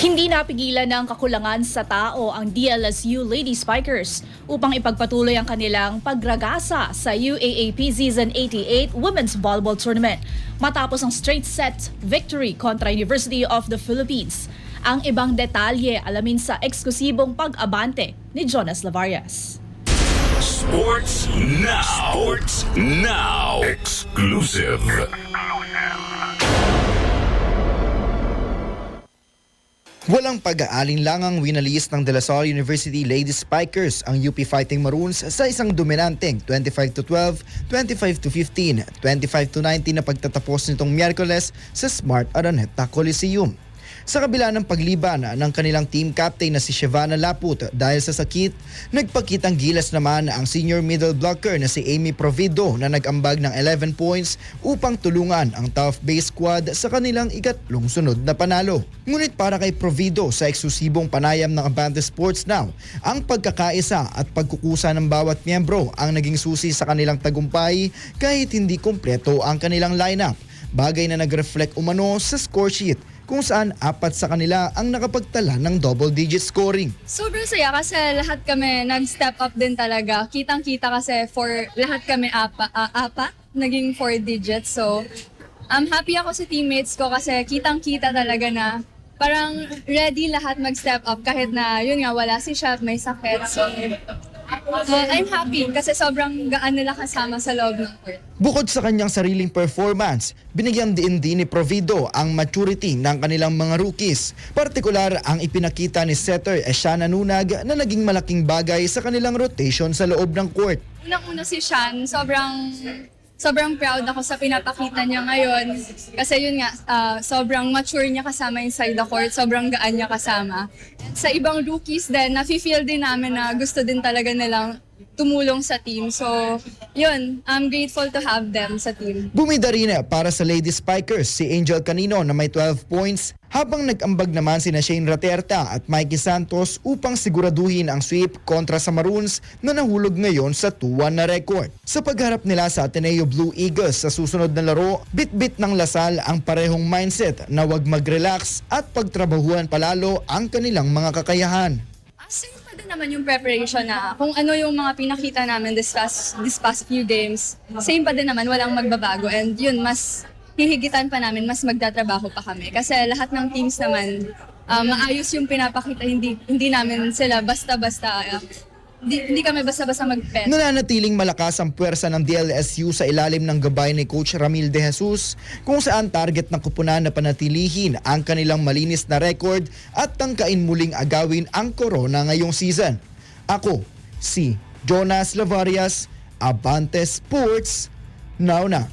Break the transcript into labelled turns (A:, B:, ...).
A: Hindi napigilan ng kakulangan sa tao ang DLSU Lady Spikers upang ipagpatuloy ang kanilang pagragasa sa UAAP Season 88 Women's Volleyball Tournament matapos ang straight set victory kontra University of the Philippines. Ang ibang detalye alamin sa eksklusibong pag-abante ni Jonas Lavarias.
B: Sports Now. Sports Now. Exclusive.
C: Walang pag-aalinlangang winalis ng De La Salle University Lady Spikers ang UP Fighting Maroons sa isang dominanteng 25-12, 25-15, 25-19 na pagtatapos nitong Miyerkules sa Smart Araneta Coliseum. Sa kabila ng pagliban ng kanilang team captain na si Shevana Laput dahil sa sakit, nagpakitang gilas naman ang senior middle blocker na si Amy Provido na nag-ambag ng 11 points upang tulungan ang Tough Base Squad sa kanilang ikatlong sunod na panalo. Ngunit para kay Provido sa eksklusibong panayam ng Abante Sports Now, ang pagkakaisa at pagkukusa ng bawat miyembro ang naging susi sa kanilang tagumpay kahit hindi kompleto ang kanilang lineup. Bagay na nag-reflect umano sa score sheet kung saan apat sa kanila ang nakapagtala ng double-digit scoring.
D: Sobrang saya kasi lahat kami nag-step up din talaga. Kitang-kita kasi for lahat kami apat, naging 4 digits. So, happy ako sa teammates ko kasi kitang-kita talaga na parang ready lahat mag-step up kahit na yun nga wala si Shep, may sakit. So, I'm happy kasi sobrang gaan nila kasama sa loob ng court.
C: Bukod sa kanyang sariling performance, binigyan din ni Provido ang maturity ng kanilang mga rookies. Partikular ang ipinakita ni setter Eshana Nunag na naging malaking bagay sa kanilang rotation sa loob ng court.
D: Unang-una si Shan, sobrang proud ako sa pinapakita niya ngayon. Kasi yun nga, sobrang mature niya kasama inside the court, sobrang gaan niya kasama. Sa ibang rookies din, nafe-feel din namin na gusto din talaga nilang tumulong sa team. So, yun, I'm grateful to have them sa team.
C: Bumida rin para sa Lady Spikers si Angel Canino na may 12 points, habang nag-ambag naman sina Shane Raterta at Mikey Santos upang siguraduhin ang sweep kontra sa Maroons na nahulog ngayon sa 2-1 na record. Sa pagharap nila sa Ateneo Blue Eagles sa susunod na laro, bit-bit ng Lasal ang parehong mindset na wag mag-relax at pagtrabahuan palalo ang kanilang mga kakayahan.
D: Same pa din naman yung preparation na kung ano yung mga pinakita namin this past few games. Same pa din naman, walang magbabago. And yun, mas hihigitan pa namin, mas magtatrabaho pa kami. Kasi lahat ng teams naman, maayos yung pinapakita. Hindi namin sila basta-basta, hindi kami basta-basta mag-pet.
C: Nananatiling malakas ang puwersa ng DLSU sa ilalim ng gabay ni Coach Ramil De Jesus, kung saan target ng kupunan na panatilihin ang kanilang malinis na record at tangkain muling agawin ang corona ngayong season. Ako, si Jonas Lavarias, Abante Sports, Now na.